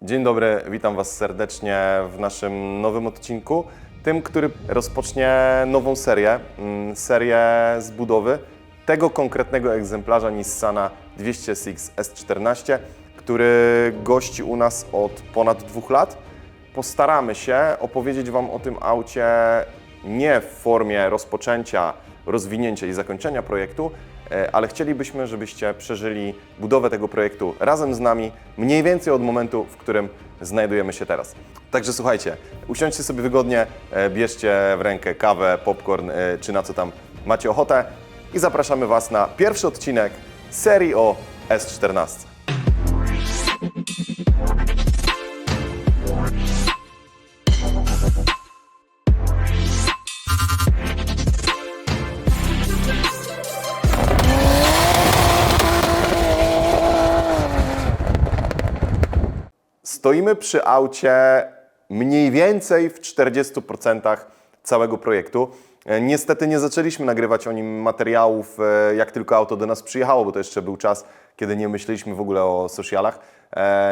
Dzień dobry, witam Was serdecznie w naszym nowym odcinku. Tym, który rozpocznie nową serię z budowy tego konkretnego egzemplarza Nissana 200SX S14, który gości u nas od ponad 2 lat. Postaramy się opowiedzieć Wam o tym aucie nie w formie rozpoczęcia, rozwinięcia i zakończenia projektu, ale chcielibyśmy, żebyście przeżyli budowę tego projektu razem z nami, mniej więcej od momentu, w którym znajdujemy się teraz. Także słuchajcie, usiądźcie sobie wygodnie, bierzcie w rękę kawę, popcorn, czy na co tam macie ochotę i zapraszamy Was na pierwszy odcinek serii o S14. Stoimy przy aucie mniej więcej w 40% całego projektu. Niestety nie zaczęliśmy nagrywać o nim materiałów, jak tylko auto do nas przyjechało, bo to jeszcze był czas, kiedy nie myśleliśmy w ogóle o socialach.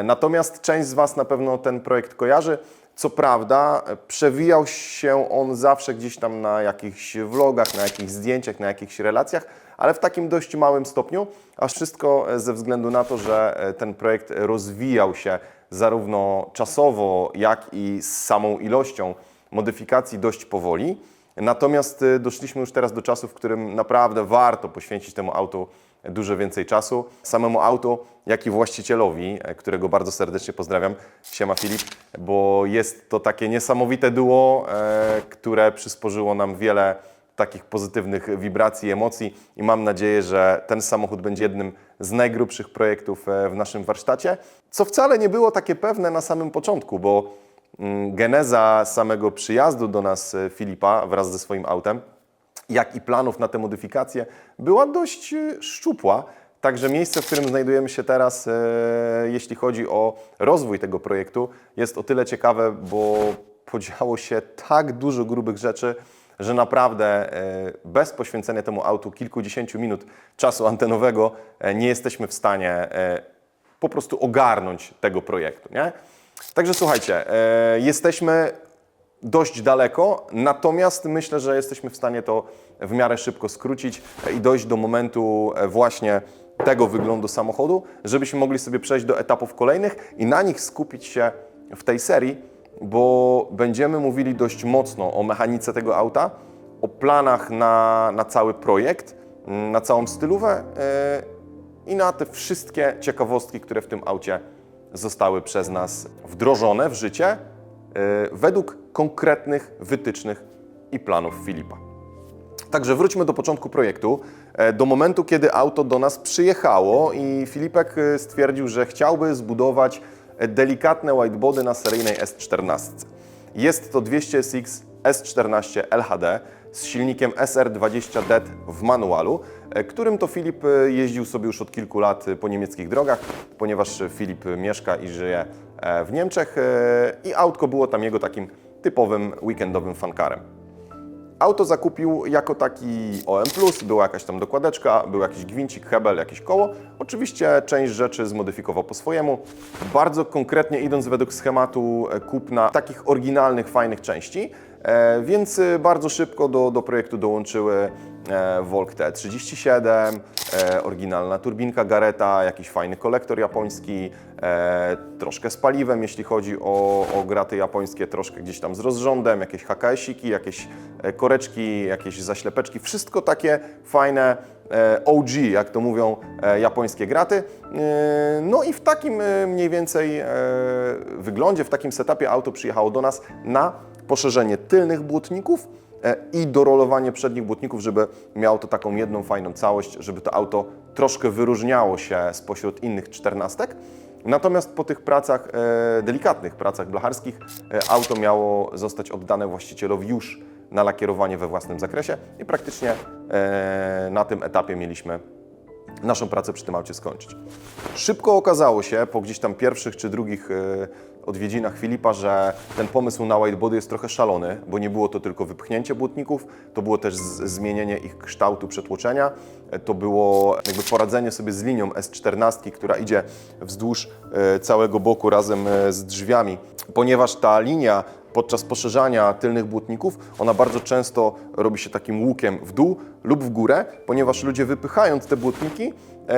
Natomiast część z Was na pewno ten projekt kojarzy. Co prawda przewijał się on zawsze gdzieś tam na jakichś vlogach, na jakichś zdjęciach, na jakichś relacjach, ale w takim dość małym stopniu, a wszystko ze względu na to, że ten projekt rozwijał się zarówno czasowo, jak i z samą ilością modyfikacji dość powoli. Natomiast doszliśmy już teraz do czasu, w którym naprawdę warto poświęcić temu autu dużo więcej czasu. Samemu autu, jak i właścicielowi, którego bardzo serdecznie pozdrawiam. Siema Filip, bo jest to takie niesamowite duo, które przysporzyło nam wiele takich pozytywnych wibracji, emocji i mam nadzieję, że ten samochód będzie jednym z najgrubszych projektów w naszym warsztacie, co wcale nie było takie pewne na samym początku, bo geneza samego przyjazdu do nas Filipa wraz ze swoim autem, jak i planów na te modyfikacje była dość szczupła. Także miejsce, w którym znajdujemy się teraz, jeśli chodzi o rozwój tego projektu, jest o tyle ciekawe, bo podziało się tak dużo grubych rzeczy, że naprawdę bez poświęcenia temu autu kilkudziesięciu minut czasu antenowego nie jesteśmy w stanie po prostu ogarnąć tego projektu, nie? Także słuchajcie, jesteśmy dość daleko, natomiast myślę, że jesteśmy w stanie to w miarę szybko skrócić i dojść do momentu właśnie tego wyglądu samochodu, żebyśmy mogli sobie przejść do etapów kolejnych i na nich skupić się w tej serii, bo będziemy mówili dość mocno o mechanice tego auta, o planach na cały projekt, na całą stylówę i na te wszystkie ciekawostki, które w tym aucie zostały przez nas wdrożone w życie według konkretnych wytycznych i planów Filipa. Także wróćmy do początku projektu, do momentu, kiedy auto do nas przyjechało i Filipek stwierdził, że chciałby zbudować delikatne whitebody na seryjnej S14. Jest to 200SX S14 LHD z silnikiem SR20 DET w manualu, którym to Filip jeździł sobie już od kilku lat po niemieckich drogach, ponieważ Filip mieszka i żyje w Niemczech i autko było tam jego takim typowym weekendowym fankarem. Auto zakupił jako taki OM+, była jakaś tam dokładeczka, był jakiś gwincik, hebel, jakieś koło. Oczywiście część rzeczy zmodyfikował po swojemu, bardzo konkretnie idąc według schematu kupna takich oryginalnych, fajnych części, więc bardzo szybko do projektu dołączyły Volk T37, oryginalna turbinka Garretta, jakiś fajny kolektor japoński, troszkę z paliwem, jeśli chodzi o graty japońskie, troszkę gdzieś tam z rozrządem, jakieś HKS-iki, jakieś koreczki, jakieś zaślepeczki, wszystko takie fajne OG, jak to mówią, japońskie graty. No i w takim mniej więcej wyglądzie, w takim setupie auto przyjechało do nas na poszerzenie tylnych błotników i dorolowanie przednich błotników, żeby miało to taką jedną fajną całość, żeby to auto troszkę wyróżniało się spośród innych czternastek. Natomiast po tych pracach, delikatnych pracach blacharskich, auto miało zostać oddane właścicielowi już na lakierowanie we własnym zakresie i praktycznie na tym etapie mieliśmy naszą pracę przy tym aucie skończyć. Szybko okazało się, po gdzieś tam pierwszych czy drugich odwiedzinach Filipa, że ten pomysł na whitebody jest trochę szalony, bo nie było to tylko wypchnięcie błotników, to było też zmienienie ich kształtu przetłoczenia, to było jakby poradzenie sobie z linią S14, która idzie wzdłuż całego boku razem z drzwiami, ponieważ ta linia podczas poszerzania tylnych błotników, ona bardzo często robi się takim łukiem w dół lub w górę, ponieważ ludzie wypychając te błotniki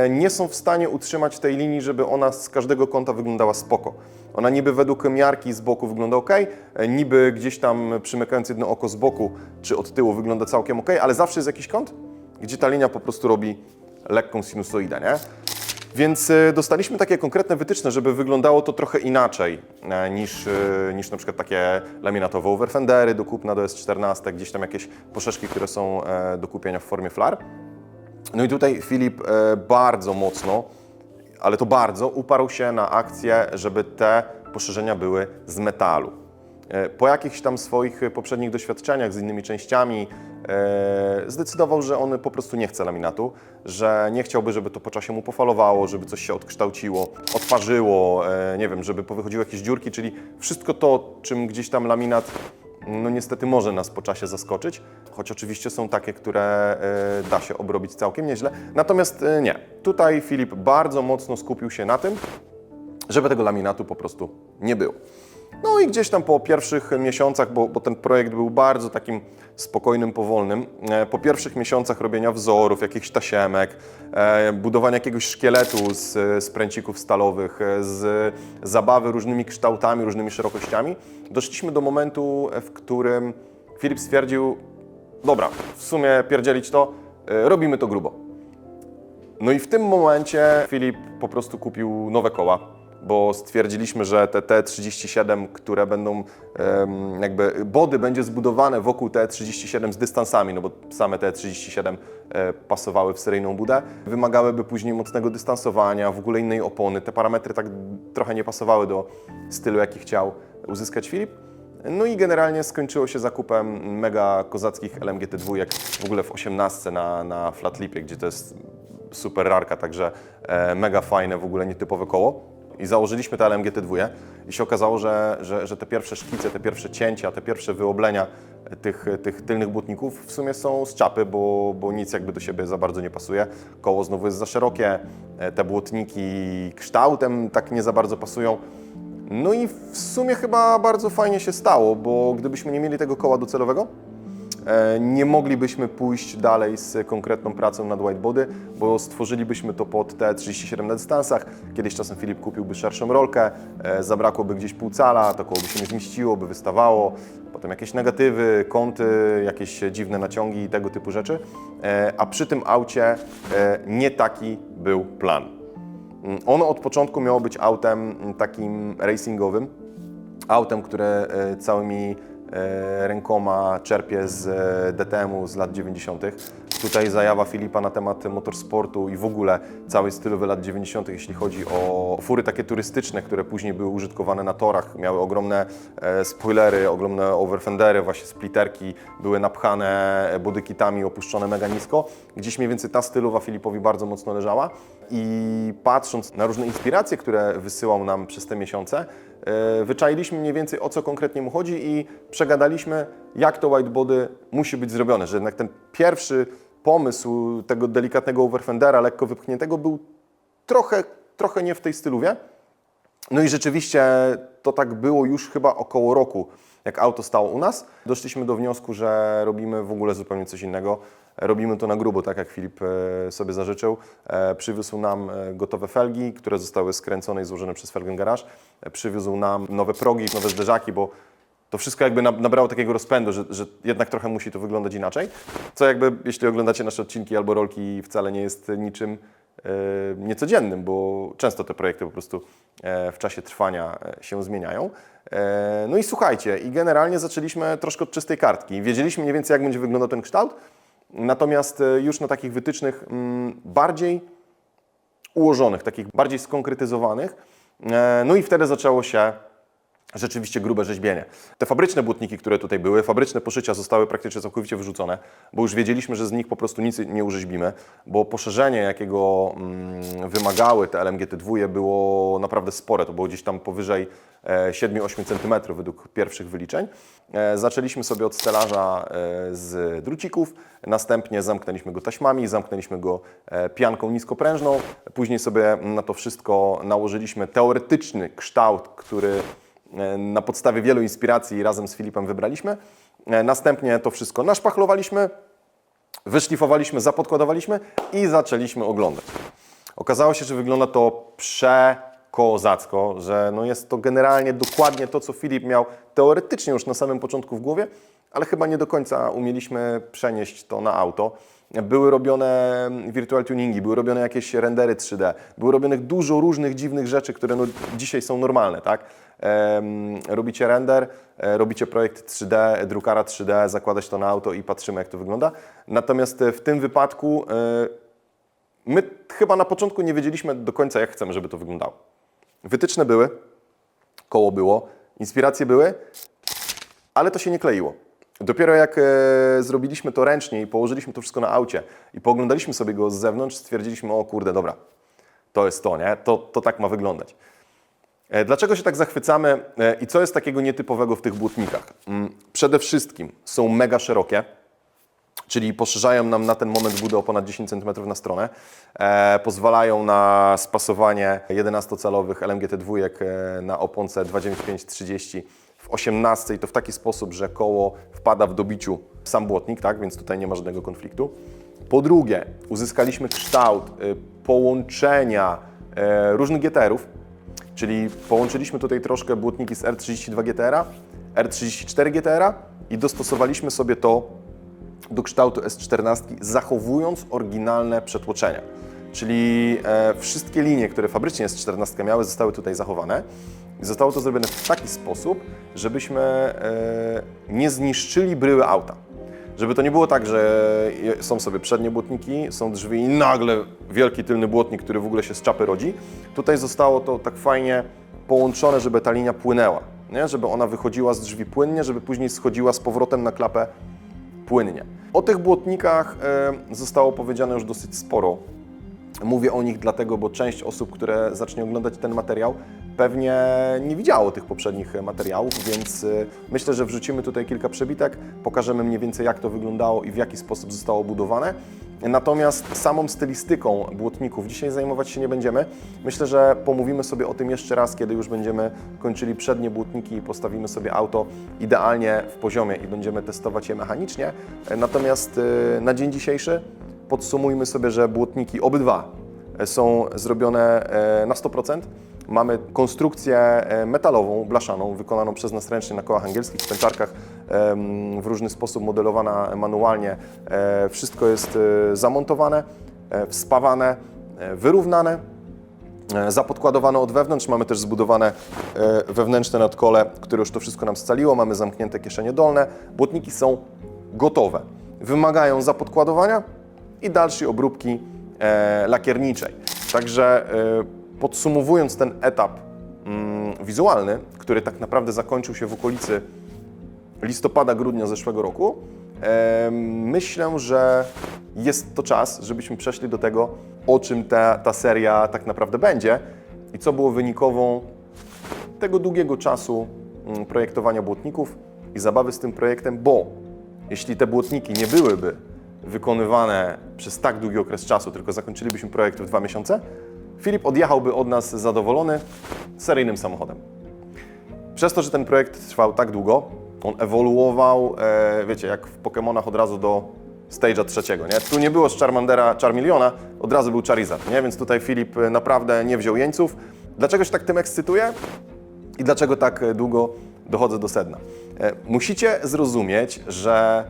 nie są w stanie utrzymać tej linii, żeby ona z każdego kąta wyglądała spoko. Ona niby według miarki z boku wygląda ok, niby gdzieś tam przymykając jedno oko z boku czy od tyłu wygląda całkiem ok, ale zawsze jest jakiś kąt, gdzie ta linia po prostu robi lekką sinusoidę, nie? Więc dostaliśmy takie konkretne wytyczne, żeby wyglądało to trochę inaczej niż na przykład takie laminatowe overfendery do kupna do S14, gdzieś tam jakieś poszerzki, które są do kupienia w formie flar. No i tutaj Filip bardzo mocno, ale to bardzo, uparł się na akcję, żeby te poszerzenia były z metalu. Po jakichś tam swoich poprzednich doświadczeniach z innymi częściami zdecydował, że on po prostu nie chce laminatu, że nie chciałby, żeby to po czasie mu pofalowało, żeby coś się odkształciło, odparzyło, nie wiem, żeby powychodziły jakieś dziurki, czyli wszystko to, czym gdzieś tam laminat no niestety może nas po czasie zaskoczyć, choć oczywiście są takie, które da się obrobić całkiem nieźle. Natomiast nie. Tutaj Filip bardzo mocno skupił się na tym, żeby tego laminatu po prostu nie było. No i gdzieś tam po pierwszych miesiącach, bo ten projekt był bardzo takim spokojnym, powolnym, po pierwszych miesiącach robienia wzorów, jakichś tasiemek, budowania jakiegoś szkieletu z pręcików stalowych, z zabawy różnymi kształtami, różnymi szerokościami, doszliśmy do momentu, w którym Filip stwierdził, dobra, w sumie pierdzielić to, robimy to grubo. No i w tym momencie Filip po prostu kupił nowe koła, bo stwierdziliśmy, że te T37, które będą jakby body będzie zbudowane wokół T37 z dystansami, no bo same T37 pasowały w seryjną budę, wymagałyby później mocnego dystansowania, w ogóle innej opony. Te parametry tak trochę nie pasowały do stylu, jaki chciał uzyskać Filip. No i generalnie skończyło się zakupem mega kozackich LMGT2, w ogóle w 18 na Flatlipie, gdzie to jest super rarka, także mega fajne, w ogóle nietypowe koło. I założyliśmy te LMGT2 i się okazało, że te pierwsze szkice, te pierwsze cięcia, te pierwsze wyoblenia tych tylnych błotników w sumie są z czapy, bo nic jakby do siebie za bardzo nie pasuje. Koło znowu jest za szerokie, te błotniki kształtem tak nie za bardzo pasują. No i w sumie chyba bardzo fajnie się stało, bo gdybyśmy nie mieli tego koła docelowego, nie moglibyśmy pójść dalej z konkretną pracą nad whitebody, bo stworzylibyśmy to pod T37 na dystansach. Kiedyś czasem Filip kupiłby szerszą rolkę, zabrakłoby gdzieś pół cala, to koło by się nie zmieściło, by wystawało, potem jakieś negatywy, kąty, jakieś dziwne naciągi i tego typu rzeczy. A przy tym aucie nie taki był plan. Ono od początku miało być autem takim racingowym, autem, które całymi rękoma czerpie z DTM-u z lat 90. Tutaj zajawa Filipa na temat motorsportu i w ogóle całej stylowy lat 90., jeśli chodzi o fury takie turystyczne, które później były użytkowane na torach, miały ogromne spoilery, ogromne overfendery, właśnie splitterki, były napchane bodykitami, opuszczone mega nisko. Gdzieś mniej więcej ta stylowa Filipowi bardzo mocno leżała i patrząc na różne inspiracje, które wysyłał nam przez te miesiące, wyczailiśmy mniej więcej, o co konkretnie mu chodzi i przegadaliśmy, jak to whitebody musi być zrobione, że jednak ten pierwszy pomysł tego delikatnego overfendera, lekko wypchniętego, był trochę nie w tej styluwie. No i rzeczywiście to tak było już chyba około roku, jak auto stało u nas. Doszliśmy do wniosku, że robimy w ogóle zupełnie coś innego. Robimy to na grubo, tak jak Filip sobie zażyczył. Przywiózł nam gotowe felgi, które zostały skręcone i złożone przez Felgen Garage. Przywiózł nam nowe progi, nowe zderzaki, bo to wszystko jakby nabrało takiego rozpędu, że jednak trochę musi to wyglądać inaczej. Co jakby, jeśli oglądacie nasze odcinki albo rolki, wcale nie jest niczym niecodziennym, bo często te projekty po prostu w czasie trwania się zmieniają. No i słuchajcie, i generalnie zaczęliśmy troszkę od czystej kartki. Wiedzieliśmy mniej więcej, jak będzie wyglądał ten kształt, natomiast już na takich wytycznych bardziej ułożonych, takich bardziej skonkretyzowanych. No i wtedy zaczęło się rzeczywiście grube rzeźbienie. Te fabryczne błotniki, które tutaj były, fabryczne poszycia zostały praktycznie całkowicie wyrzucone, bo już wiedzieliśmy, że z nich po prostu nic nie urzeźbimy, bo poszerzenie, jakiego wymagały te LMGT2 było naprawdę spore, to było gdzieś tam powyżej 7-8 cm według pierwszych wyliczeń. Zaczęliśmy sobie od stelaża z drucików, następnie zamknęliśmy go taśmami, zamknęliśmy go pianką niskoprężną, później sobie na to wszystko nałożyliśmy teoretyczny kształt, który na podstawie wielu inspiracji razem z Filipem wybraliśmy. Następnie to wszystko naszpachlowaliśmy, wyszlifowaliśmy, zapodkładowaliśmy i zaczęliśmy oglądać. Okazało się, że wygląda to przekozacko, że no jest to generalnie dokładnie to, co Filip miał teoretycznie już na samym początku w głowie, ale chyba nie do końca umieliśmy przenieść to na auto. Były robione virtual tuningi, były robione jakieś rendery 3D, były robione dużo różnych dziwnych rzeczy, które no dzisiaj są normalne, tak? Robicie render, robicie projekt 3D, drukara 3D, zakładać to na auto i patrzymy, jak to wygląda. Natomiast w tym wypadku my chyba na początku nie wiedzieliśmy do końca, jak chcemy, żeby to wyglądało. Wytyczne były, koło było, inspiracje były, ale to się nie kleiło. Dopiero jak zrobiliśmy to ręcznie i położyliśmy to wszystko na aucie i pooglądaliśmy sobie go z zewnątrz, stwierdziliśmy, o kurde, dobra, to jest to, nie? To tak ma wyglądać. Dlaczego się tak zachwycamy i co jest takiego nietypowego w tych błotnikach? Przede wszystkim są mega szerokie, czyli poszerzają nam na ten moment budę o ponad 10 cm na stronę. Pozwalają na spasowanie 11-calowych LMGT2 na oponce 295/30 w 18 i to w taki sposób, że koło wpada w dobiciu w sam błotnik, tak? Więc tutaj nie ma żadnego konfliktu. Po drugie, uzyskaliśmy kształt połączenia różnych GTR-ów, czyli połączyliśmy tutaj troszkę błotniki z R32 GTR-a, R34 GTR-a i dostosowaliśmy sobie to do kształtu S14, zachowując oryginalne przetłoczenia. Czyli wszystkie linie, które fabrycznie S14 miały, zostały tutaj zachowane. I zostało to zrobione w taki sposób, żebyśmy nie zniszczyli bryły auta. Żeby to nie było tak, że są sobie przednie błotniki, są drzwi i nagle wielki tylny błotnik, który w ogóle się z czapy rodzi. Tutaj zostało to tak fajnie połączone, żeby ta linia płynęła, nie? Żeby ona wychodziła z drzwi płynnie, żeby później schodziła z powrotem na klapę płynnie. O tych błotnikach zostało powiedziane już dosyć sporo. Mówię o nich dlatego, bo część osób, które zacznie oglądać ten materiał, pewnie nie widziało tych poprzednich materiałów, więc myślę, że wrzucimy tutaj kilka przebitek, pokażemy mniej więcej, jak to wyglądało i w jaki sposób zostało budowane. Natomiast samą stylistyką błotników dzisiaj zajmować się nie będziemy. Myślę, że pomówimy sobie o tym jeszcze raz, kiedy już będziemy kończyli przednie błotniki i postawimy sobie auto idealnie w poziomie i będziemy testować je mechanicznie. Natomiast na dzień dzisiejszy podsumujmy sobie, że błotniki obydwa są zrobione na 100%. Mamy konstrukcję metalową, blaszaną, wykonaną przez nas ręcznie na kołach angielskich, w pęczarkach, w różny sposób modelowana manualnie. Wszystko jest zamontowane, wspawane, wyrównane, zapodkładowane od wewnątrz. Mamy też zbudowane wewnętrzne nadkole, które już to wszystko nam scaliło. Mamy zamknięte kieszenie dolne. Błotniki są gotowe. Wymagają zapodkładowania i dalszej obróbki lakierniczej. Także podsumowując ten etap wizualny, który tak naprawdę zakończył się w okolicy listopada, grudnia zeszłego roku, myślę, że jest to czas, żebyśmy przeszli do tego, o czym ta seria tak naprawdę będzie i co było wynikową tego długiego czasu projektowania błotników i zabawy z tym projektem, bo jeśli te błotniki nie byłyby wykonywane przez tak długi okres czasu, tylko zakończylibyśmy projekt w 2 miesiące, Filip odjechałby od nas zadowolony seryjnym samochodem. Przez to, że ten projekt trwał tak długo, on ewoluował, wiecie, jak w Pokemonach od razu do stage'a 3, nie? Tu nie było z Charmandera Charmeleona, od razu był Charizard, nie? Więc tutaj Filip naprawdę nie wziął jeńców. Dlaczego się tak tym ekscytuję i dlaczego tak długo dochodzę do sedna? Musicie zrozumieć, że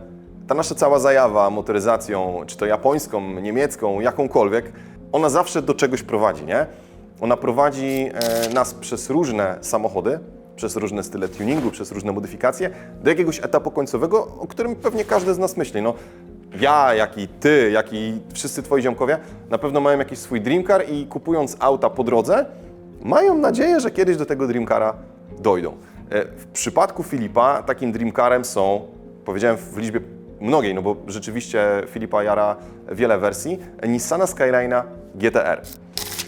ta nasza cała zajawa motoryzacją, czy to japońską, niemiecką, jakąkolwiek, ona zawsze do czegoś prowadzi, nie? Ona prowadzi nas przez różne samochody, przez różne style tuningu, przez różne modyfikacje, do jakiegoś etapu końcowego, o którym pewnie każdy z nas myśli. No, ja, jak i ty, jak i wszyscy twoi ziomkowie na pewno mają jakiś swój dream car i kupując auta po drodze, mają nadzieję, że kiedyś do tego dream cara dojdą. W przypadku Filipa takim dreamcarem są, powiedziałem w liczbie mnogiej, no bo rzeczywiście Filipa jara wiele wersji, Nissana Skyline'a GTR.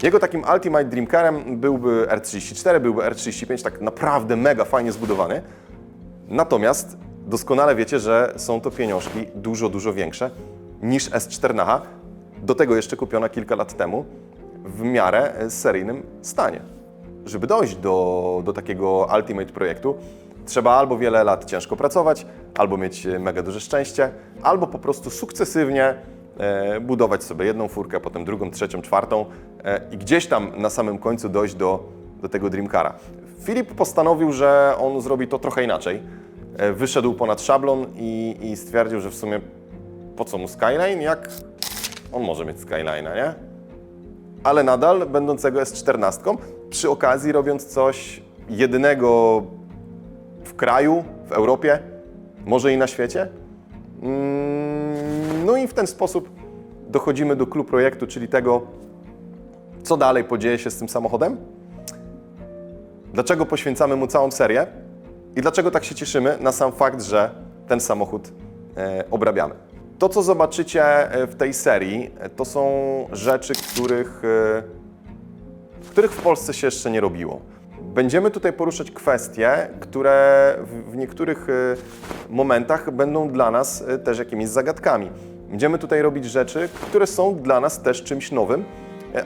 Jego takim ultimate dreamcarem byłby R34, byłby R35, tak naprawdę mega fajnie zbudowany. Natomiast doskonale wiecie, że są to pieniążki dużo większe niż S14, do tego jeszcze kupiona kilka lat temu w miarę seryjnym stanie. Żeby dojść do takiego ultimate projektu, trzeba albo wiele lat ciężko pracować, albo mieć mega duże szczęście, albo po prostu sukcesywnie budować sobie jedną furkę, potem drugą, trzecią, czwartą i gdzieś tam na samym końcu dojść do tego dreamcara. Filip postanowił, że on zrobi to trochę inaczej. Wyszedł ponad szablon i stwierdził, że w sumie po co mu Skyline, jak on może mieć Skyline'a, nie? Ale nadal będącego S14, przy okazji robiąc coś jedynego w kraju, w Europie, może i na świecie. No i w ten sposób dochodzimy do clou projektu, czyli tego, co dalej podzieje się z tym samochodem, dlaczego poświęcamy mu całą serię i dlaczego tak się cieszymy na sam fakt, że ten samochód obrabiamy. To, co zobaczycie w tej serii, to są rzeczy, których w Polsce się jeszcze nie robiło. Będziemy tutaj poruszać kwestie, które w niektórych momentach będą dla nas też jakimiś zagadkami. Będziemy tutaj robić rzeczy, które są dla nas też czymś nowym,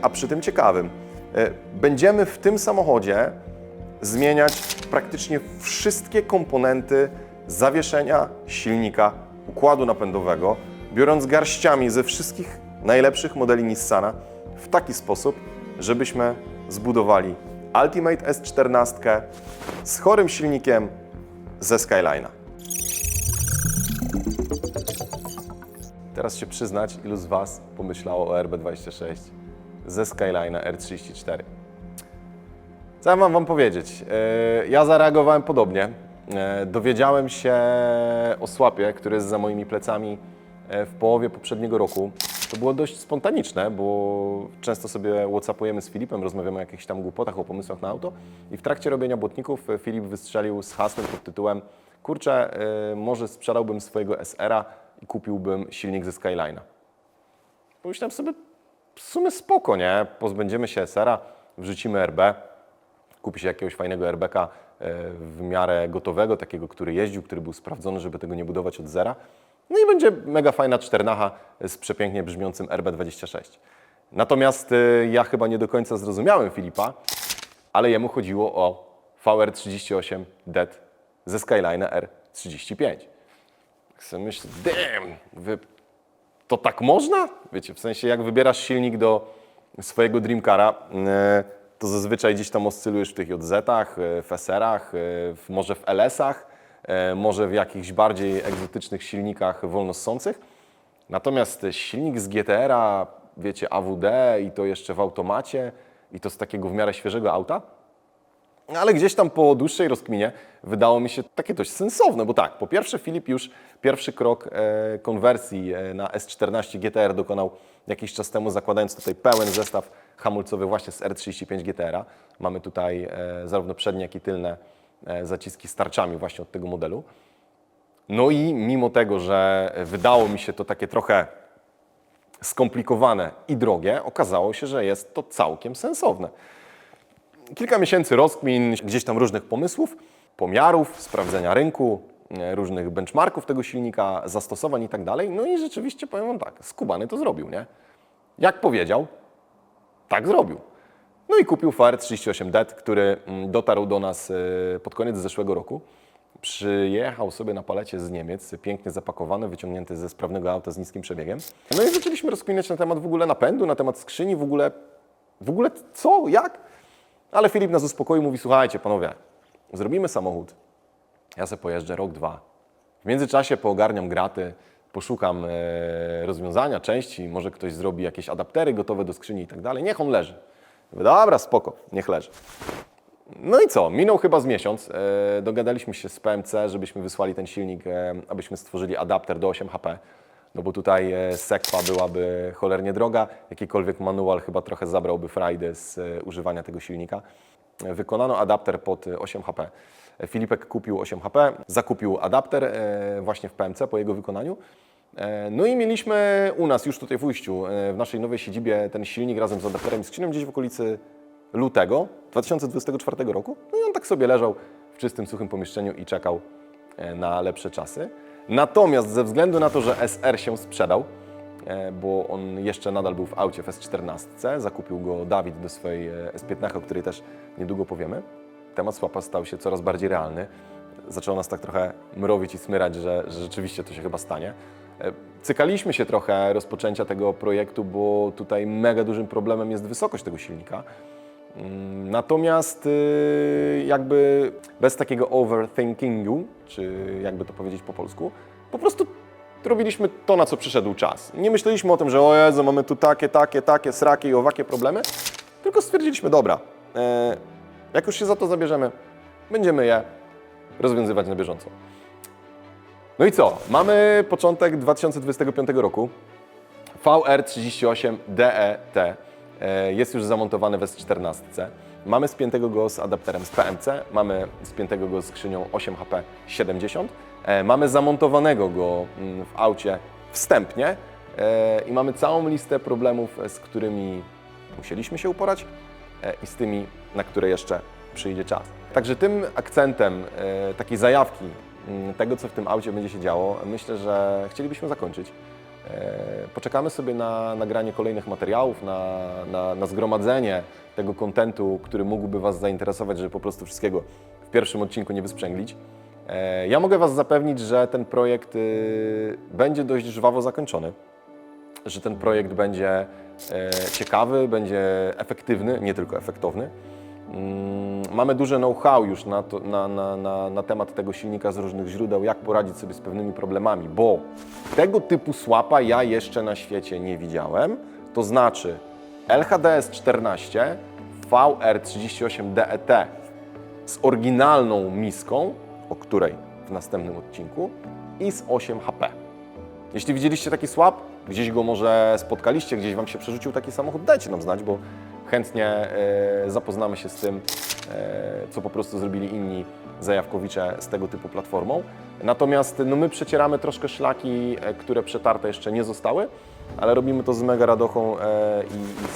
a przy tym ciekawym. Będziemy w tym samochodzie zmieniać praktycznie wszystkie komponenty zawieszenia, silnika, układu napędowego, biorąc garściami ze wszystkich najlepszych modeli Nissana w taki sposób, żebyśmy zbudowali Ultimate S14 z chorym silnikiem ze Skyline'a. Teraz się przyznać, ilu z Was pomyślało o RB26 ze Skyline'a R34. Co ja mam Wam powiedzieć? Ja zareagowałem podobnie. Dowiedziałem się o swapie, który jest za moimi plecami w połowie poprzedniego roku. To było dość spontaniczne, bo często sobie whatsappujemy z Filipem, rozmawiamy o jakichś tam głupotach, o pomysłach na auto i w trakcie robienia błotników Filip wystrzelił z hasłem pod tytułem: kurczę, może sprzedałbym swojego SR-a i kupiłbym silnik ze Skyline'a. Pomyślałem sobie, w sumie spoko, nie? Pozbędziemy się SR-a, wrzucimy RB, kupi się jakiegoś fajnego RB-ka w miarę gotowego, takiego, który jeździł, który był sprawdzony, żeby tego nie budować od zera. No i będzie mega fajna czternacha z przepięknie brzmiącym RB26. Natomiast ja chyba nie do końca zrozumiałem Filipa, ale jemu chodziło o VR38 DET ze Skyline'a R35. Tak sobie myślę, damn, to tak można? Wiecie, w sensie jak wybierasz silnik do swojego Dreamcara, to zazwyczaj gdzieś tam oscylujesz w tych JZ-ach, w SR-ach, może w LS-ach, może w jakichś bardziej egzotycznych silnikach wolnossących. Natomiast silnik z GTR-a, wiecie, AWD i to jeszcze w automacie i to z takiego w miarę świeżego auta, ale gdzieś tam po dłuższej rozkminie wydało mi się takie dość sensowne, bo tak, po pierwsze Filip już pierwszy krok konwersji na S14 GTR dokonał jakiś czas temu, zakładając tutaj pełen zestaw hamulcowy właśnie z R35 GTR-a. Mamy tutaj zarówno przednie, jak i tylne zaciski z tarczami właśnie od tego modelu. No i mimo tego, że wydało mi się to takie trochę skomplikowane i drogie, okazało się, że jest to całkiem sensowne. Kilka miesięcy rozkmin, gdzieś tam różnych pomysłów, pomiarów, sprawdzenia rynku, różnych benchmarków tego silnika, zastosowań i tak dalej. No i rzeczywiście powiem Wam tak, skubany to zrobił, nie? Jak powiedział, tak zrobił. No i kupił VR38 DET, który dotarł do nas pod koniec zeszłego roku. Przyjechał sobie na palecie z Niemiec, pięknie zapakowany, wyciągnięty ze sprawnego auta z niskim przebiegiem. No i zaczęliśmy rozkminiać na temat w ogóle napędu, na temat skrzyni, w ogóle co, jak? Ale Filip nas uspokoił, mówi: słuchajcie panowie, zrobimy samochód, ja sobie pojeżdżę rok, dwa. W międzyczasie poogarniam graty, poszukam rozwiązania, części, może ktoś zrobi jakieś adaptery gotowe do skrzyni i tak dalej. Niech on leży. Mówię, dobra, spoko, niech leży. No i co? Minął chyba z miesiąc. Dogadaliśmy się z PMC, żebyśmy wysłali ten silnik, abyśmy stworzyli adapter do 8 HP. No bo tutaj sekwa byłaby cholernie droga, jakikolwiek manual chyba trochę zabrałby frajdę z używania tego silnika. wykonano, adapter pod 8 HP. Filipek kupił 8 HP, zakupił adapter właśnie w PMC po jego wykonaniu. No i mieliśmy u nas już tutaj w Ujściu, w naszej nowej siedzibie, ten silnik razem z adapterem i skrzynią gdzieś w okolicy lutego 2024 roku. No i on tak sobie leżał w czystym, suchym pomieszczeniu i czekał na lepsze czasy. Natomiast ze względu na to, że SR się sprzedał, bo on jeszcze nadal był w aucie w S14, zakupił go Dawid do swojej S15, o której też niedługo powiemy. Temat swapa stał się coraz bardziej realny. Zaczęło nas tak trochę mrowić i smyrać, że rzeczywiście to się chyba stanie. Cykaliśmy się trochę rozpoczęcia tego projektu, bo tutaj mega dużym problemem jest wysokość tego silnika. Natomiast jakby bez takiego overthinkingu, czy jakby to powiedzieć po polsku, po prostu robiliśmy to, na co przyszedł czas. Nie myśleliśmy o tym, że o Jezu, mamy tu takie sraki i owakie problemy, tylko stwierdziliśmy, dobra, jak już się za to zabierzemy, będziemy je rozwiązywać na bieżąco. No i co? Mamy początek 2025 roku. VR38 DET jest już zamontowany w S14. Mamy spiętego go z adapterem z PMC, mamy spiętego go z skrzynią 8HP70, mamy zamontowanego go w aucie wstępnie i mamy całą listę problemów, z którymi musieliśmy się uporać i z tymi, na które jeszcze przyjdzie czas. Także tym akcentem takiej zajawki tego, co w tym aucie będzie się działo, myślę, że chcielibyśmy zakończyć. Poczekamy sobie na nagranie kolejnych materiałów, na zgromadzenie tego kontentu, który mógłby Was zainteresować, żeby po prostu wszystkiego w pierwszym odcinku nie wysprzęglić. Ja mogę Was zapewnić, że ten projekt będzie dość żwawo zakończony, że ten projekt będzie ciekawy, będzie efektywny, nie tylko efektowny. Mamy duże know-how już na temat tego silnika z różnych źródeł, jak poradzić sobie z pewnymi problemami, bo tego typu swapa ja jeszcze na świecie nie widziałem. To znaczy LHDS 14 VR38 DET z oryginalną miską, o której w następnym odcinku, i z 8 HP. Jeśli widzieliście taki swap, gdzieś go może spotkaliście, gdzieś Wam się przerzucił taki samochód, dajcie nam znać, bo chętnie zapoznamy się z tym, co po prostu zrobili inni zajawkowicze z tego typu platformą. Natomiast no, my przecieramy troszkę szlaki, które przetarte jeszcze nie zostały, ale robimy to z mega radochą i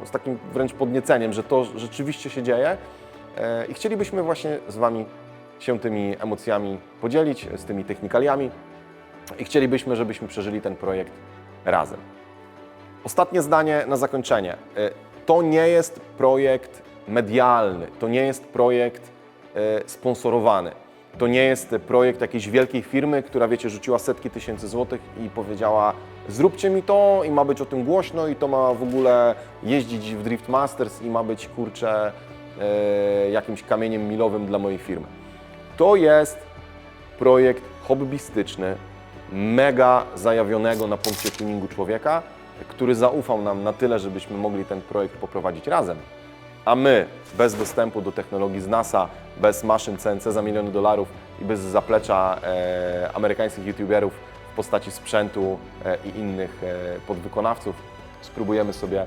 z takim wręcz podnieceniem, że to rzeczywiście się dzieje i chcielibyśmy właśnie z Wami się tymi emocjami podzielić, z tymi technikaliami i chcielibyśmy, żebyśmy przeżyli ten projekt razem. Ostatnie zdanie na zakończenie. To nie jest projekt medialny, to nie jest projekt sponsorowany. To nie jest projekt jakiejś wielkiej firmy, która, wiecie, rzuciła setki tysięcy złotych i powiedziała: zróbcie mi to i ma być o tym głośno i to ma w ogóle jeździć w Drift Masters i ma być, kurczę, jakimś kamieniem milowym dla mojej firmy. To jest projekt hobbystyczny, mega zajawionego na punkcie tuningu człowieka, który zaufał nam na tyle, żebyśmy mogli ten projekt poprowadzić razem. A my, bez dostępu do technologii z NASA, bez maszyn CNC za miliony dolarów i bez zaplecza amerykańskich youtuberów w postaci sprzętu i innych podwykonawców, spróbujemy sobie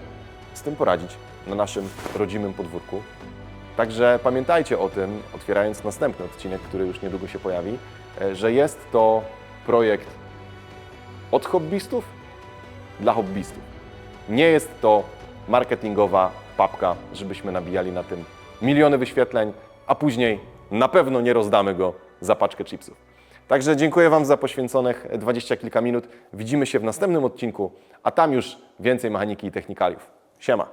z tym poradzić na naszym rodzimym podwórku. Także pamiętajcie o tym, otwierając następny odcinek, który już niedługo się pojawi, że jest to projekt od hobbystów dla hobbystów. Nie jest to marketingowa papka, żebyśmy nabijali na tym miliony wyświetleń, a później na pewno nie rozdamy go za paczkę chipsów. Także dziękuję Wam za poświęconych 20 kilka minut. Widzimy się w następnym odcinku, a tam już więcej mechaniki i technikaliów. Siema!